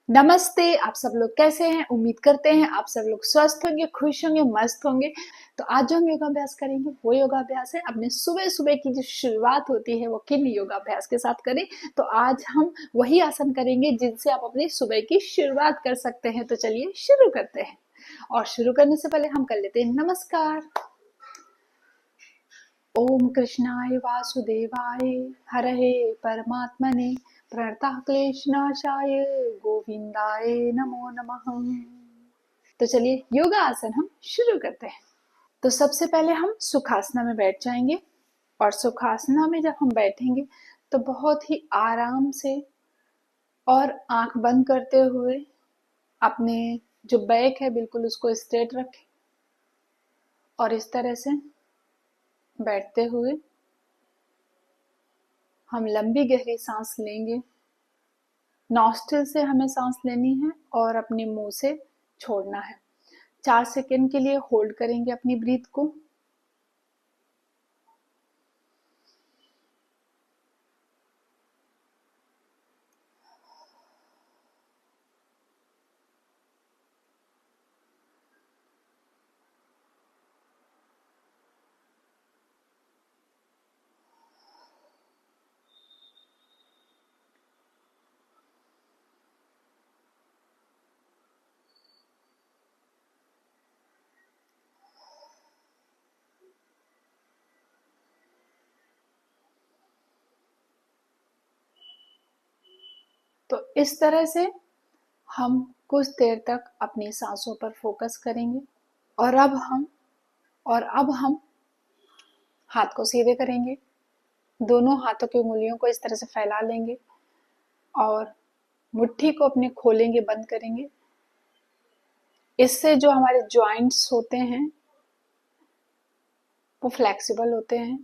नमस्ते। आप सब लोग कैसे हैं? उम्मीद करते हैं आप सब लोग स्वस्थ होंगे, खुश होंगे, मस्त होंगे। तो आज जो हम योगाभ्यास करेंगे वो योगाभ्यास है अपने सुबह सुबह की जो शुरुआत होती है वो किन योगाभ्यास के साथ करें। तो आज हम वही आसन करेंगे जिनसे आप अपनी सुबह की शुरुआत कर सकते हैं। तो चलिए शुरू करते हैं। और शुरू करने से पहले हम कर लेते हैं नमस्कार। ओम कृष्णाय वासुदेवाय हरहे परमात्मने प्रणतः क्लेशनाशाय गोविंदाय नमो नमः। तो चलिए योगा आसन हम शुरू करते हैं। तो सबसे पहले हम सुखासना में बैठ जाएंगे। और सुखासना में जब हम बैठेंगे तो बहुत ही आराम से और आंख बंद करते हुए अपने जो बैक है बिल्कुल उसको स्ट्रेट रखें और इस तरह से बैठते हुए हम लंबी गहरी सांस लेंगे। नॉस्ट्रिल से हमें सांस लेनी है और अपने मुंह से छोड़ना है। 4 सेकेंड के लिए होल्ड करेंगे अपनी ब्रीथ को। तो इस तरह से हम कुछ देर तक अपनी सांसों पर फोकस करेंगे। और अब हम हाथ को सीधे करेंगे। दोनों हाथों की उंगलियों को इस तरह से फैला लेंगे और मुट्ठी को अपने खोलेंगे, बंद करेंगे। इससे जो हमारे जॉइंट्स होते हैं वो फ्लेक्सिबल होते हैं,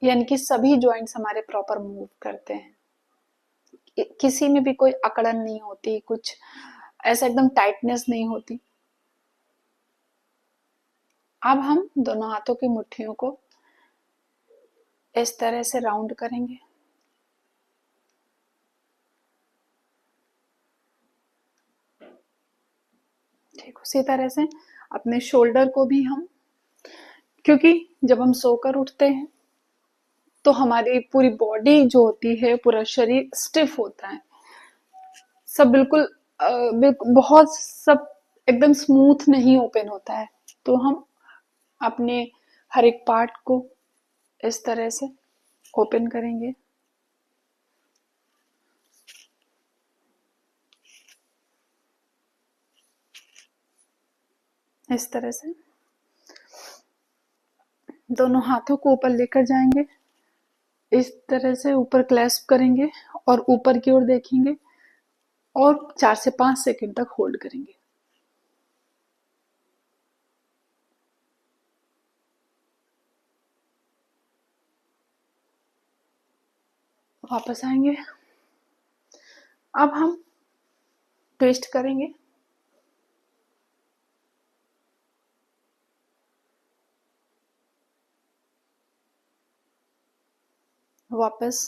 यानी कि सभी जॉइंट्स हमारे प्रॉपर मूव करते हैं। किसी में भी कोई अकड़न नहीं होती, कुछ ऐसा एकदम टाइटनेस नहीं होती। अब हम दोनों हाथों की मुट्ठियों को इस तरह से राउंड करेंगे। ठीक उसी तरह से अपने शोल्डर को भी हम, क्योंकि जब हम सोकर उठते हैं तो हमारी पूरी बॉडी जो होती है, पूरा शरीर स्टिफ होता है। सब बिल्कुल बहुत सब एकदम स्मूथ नहीं ओपन होता है। तो हम अपने हर एक पार्ट को इस तरह से ओपन करेंगे। इस तरह से दोनों हाथों को ऊपर लेकर जाएंगे। इस तरह से ऊपर क्लैस्प करेंगे और ऊपर की ओर देखेंगे और 4 से 5 सेकंड तक होल्ड करेंगे। वापस आएंगे। अब हम ट्विस्ट करेंगे। वापस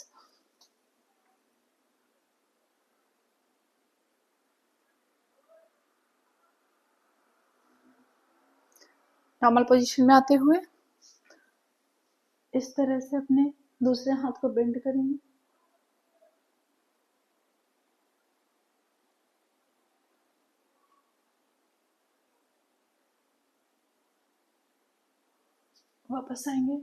नॉर्मल पोजीशन में आते हुए इस तरह से अपने दूसरे हाथ को बेंड करेंगे। वापस आएंगे।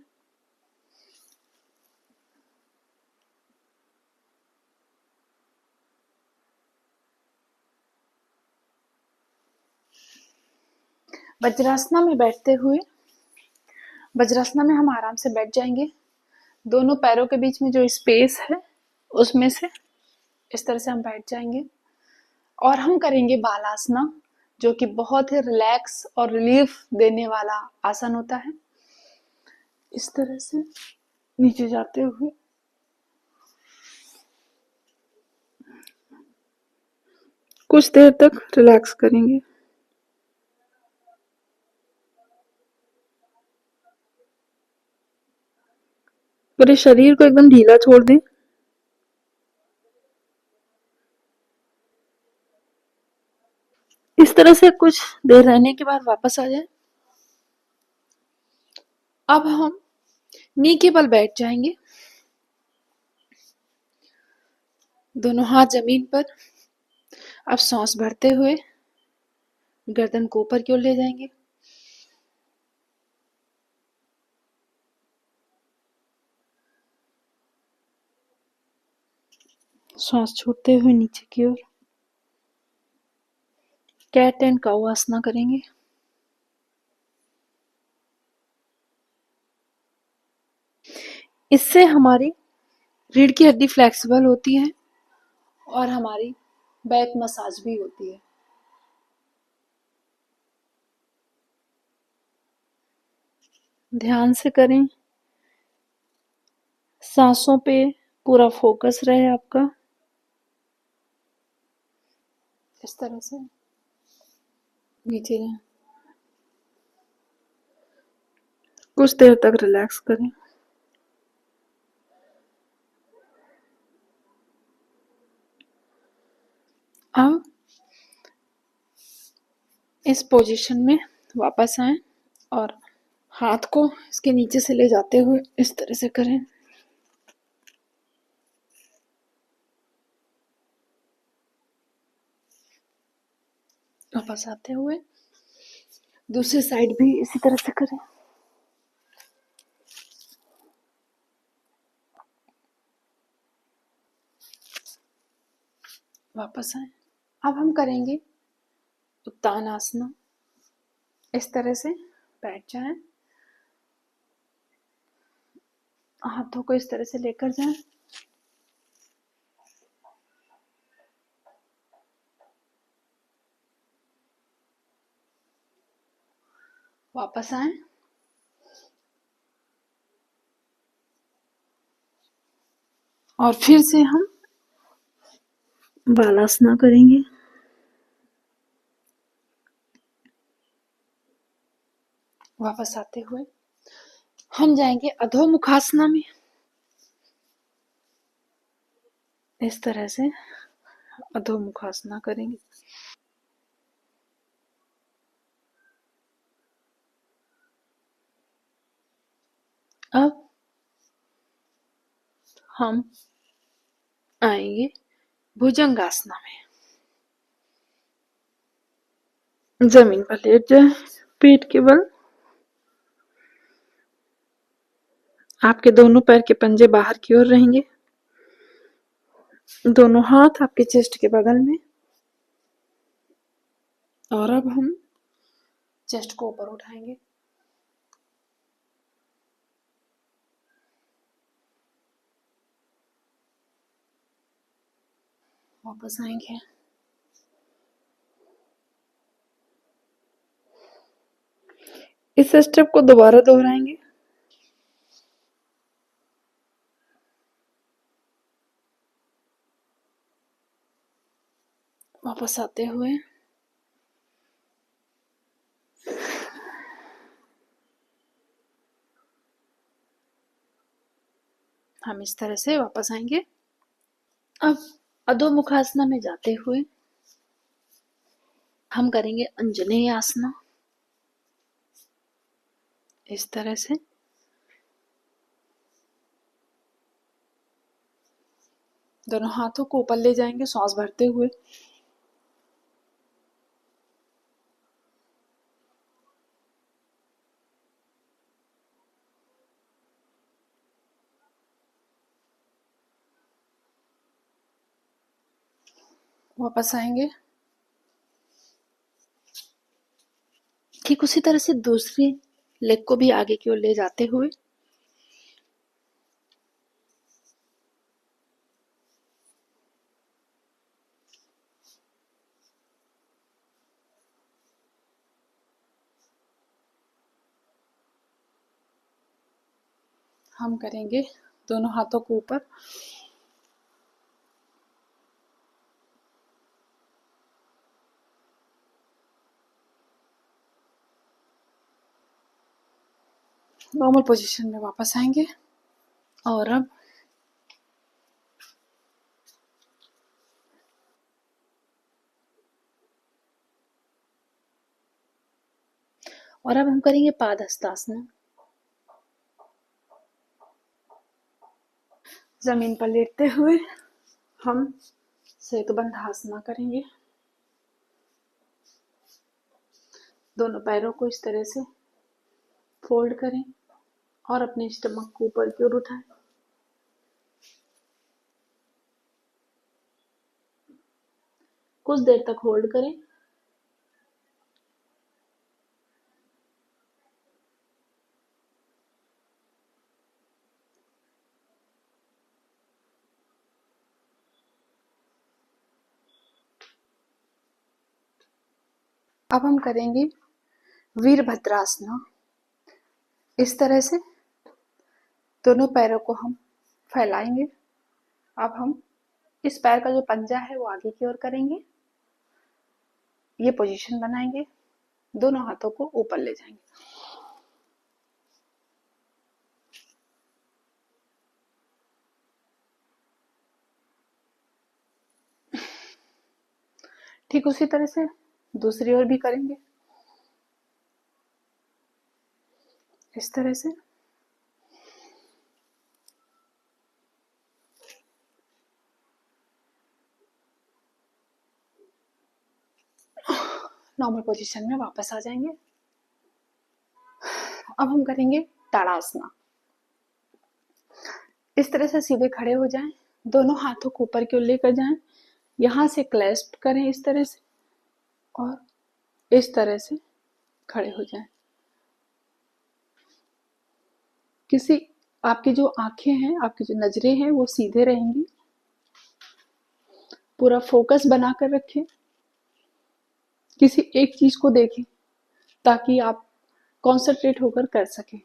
वज्रासना में बैठते हुए, वज्रासना में हम आराम से बैठ जाएंगे। दोनों पैरों के बीच में जो स्पेस है उसमें से इस तरह से हम बैठ जाएंगे और हम करेंगे बालासना, जो कि बहुत ही रिलैक्स और रिलीफ देने वाला आसन होता है। इस तरह से नीचे जाते हुए कुछ देर तक रिलैक्स करेंगे। पूरे शरीर को एकदम ढीला छोड़ दें। इस तरह से कुछ देर रहने के बाद वापस आ जाए। अब हम नी के बल बैठ जाएंगे, दोनों हाथ जमीन पर। अब सांस भरते हुए गर्दन को ऊपर की ओर ले जाएंगे, सांस छोड़ते हुए नीचे की ओर कैट एंड काउ आसना करेंगे। इससे हमारी रीढ़ की हड्डी फ्लेक्सिबल होती है और हमारी बैक मसाज भी होती है। ध्यान से करें, सांसों पे पूरा फोकस रहे आपका। इस तरह से नीचे रहें, कुछ देर तक रिलैक्स करें। अब इस पोजीशन में वापस आए और हाथ को इसके नीचे से ले जाते हुए इस तरह से करें। वापस आते हुए दूसरी साइड भी इसी तरह से करें। वापस आए। अब हम करेंगे उत्तान आसना। इस तरह से बैठ जाएं, हाथों को इस तरह से लेकर जाएं, वापस आए और फिर से हम बालासना करेंगे। वापस आते हुए हम जाएंगे अधोमुखासना में। इस तरह से अधोमुखासना करेंगे। अब हम आएंगे भुजंगासना में। जमीन पर लेट जाए, पीठ के बल आपके दोनों पैर के पंजे बाहर की ओर रहेंगे, दोनों हाथ आपके चेस्ट के बगल में। और अब हम चेस्ट को ऊपर उठाएंगे, वापस आएंगे। इस स्टेप को दोबारा दोहराएंगे। वापस आते हुए हम इस तरह से वापस आएंगे। अब अधोमुखासना में जाते हुए हम करेंगे अंजनेय आसना। इस तरह से दोनों हाथों को ऊपर ले जाएंगे, सांस भरते हुए। वापस आएंगे। ठीक उसी तरह से दूसरी लेग को भी आगे की ओर ले जाते हुए हम करेंगे दोनों हाथों को ऊपर। नॉर्मल पोजीशन में वापस आएंगे और अब और अब हम करेंगे पादहस्तासना। जमीन पर लेटते हुए हम सेतुबंध आसना करेंगे। दोनों पैरों को इस तरह से फोल्ड करें और अपने स्टमक को ऊपर की ओर उठाएं। कुछ देर तक होल्ड करें। अब हम करेंगे वीरभद्रासना। इस तरह से दोनों पैरों को हम फैलाएंगे। अब हम इस पैर का जो पंजा है वो आगे की ओर करेंगे, ये पोजीशन बनाएंगे, दोनों हाथों को ऊपर ले जाएंगे। ठीक उसी तरह से दूसरी ओर भी करेंगे, इस तरह से। नॉर्मल पोजीशन में वापस आ जाएंगे। अब हम करेंगे ताड़ासना। इस तरह से सीधे खड़े हो जाएं, दोनों हाथों को ऊपर की ओर लेकर जाएं, यहां से क्लैस्प करें इस तरह से और इस तरह से खड़े हो जाएं। किसी आपकी जो आंखें हैं, आपकी जो नजरें हैं वो सीधे रहेंगी। पूरा फोकस बनाकर रखें, किसी एक चीज को देखें ताकि आप कॉन्सेंट्रेट होकर कर सकें।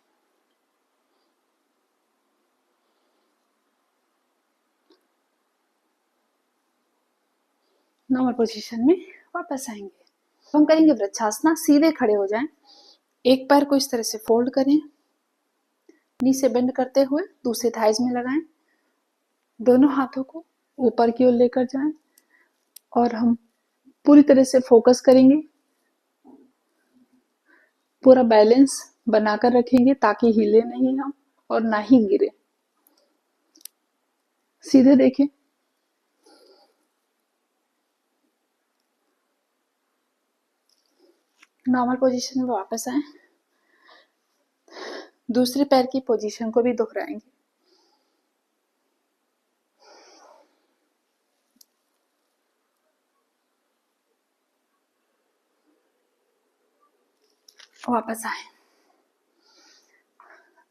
नॉर्मल पोजीशन में वापस आएंगे। हम करेंगे वृक्षासना। सीधे खड़े हो जाएं, एक पैर को इस तरह से फोल्ड करें, नी से बेंड करते हुए दूसरे थाइज में लगाएं, दोनों हाथों को ऊपर की ओर लेकर जाएं और हम पूरी तरह से फोकस करेंगे, पूरा बैलेंस बनाकर रखेंगे ताकि हिले नहीं हम और ना ही गिरे। सीधे देखें। नॉर्मल पोजीशन में वापस आए, दूसरे पैर की पोजीशन को भी दोहराएंगे। वापस आए।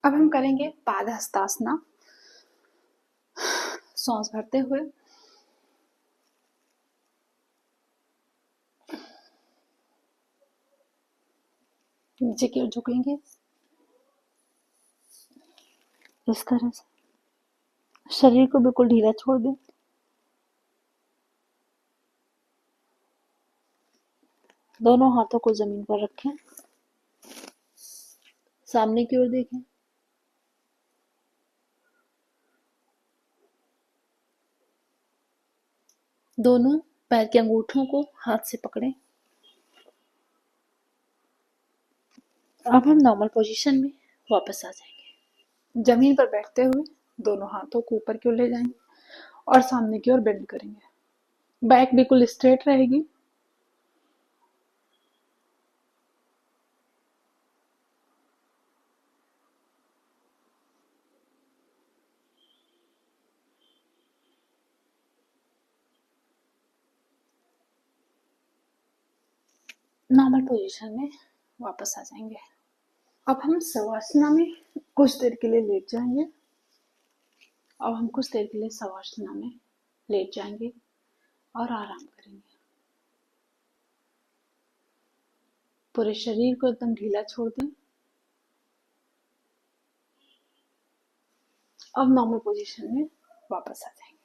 अब हम करेंगे पादहस्तासना। सांस भरते हुए नीचे की ओर झुकेंगे, इस तरह से शरीर को बिल्कुल ढीला छोड़ दें। दोनों हाथों को जमीन पर रखें, सामने की ओर देखें। दोनों पैर के अंगूठों को हाथ से पकड़ें। अब हम नॉर्मल पोजीशन में वापस आ जाएंगे। जमीन पर बैठते हुए दोनों हाथों को ऊपर की ओर ले जाएंगे और सामने की ओर बेंड करेंगे। बैक बिल्कुल स्ट्रेट रहेगी। नॉर्मल पोजीशन में वापस आ जाएंगे। अब हम शवासना में कुछ देर के लिए लेट जाएंगे। अब हम कुछ देर के लिए शवासना में लेट जाएंगे और आराम करेंगे। पूरे शरीर को एकदम ढीला छोड़ दें। अब नॉर्मल पोजीशन में वापस आ जाएंगे।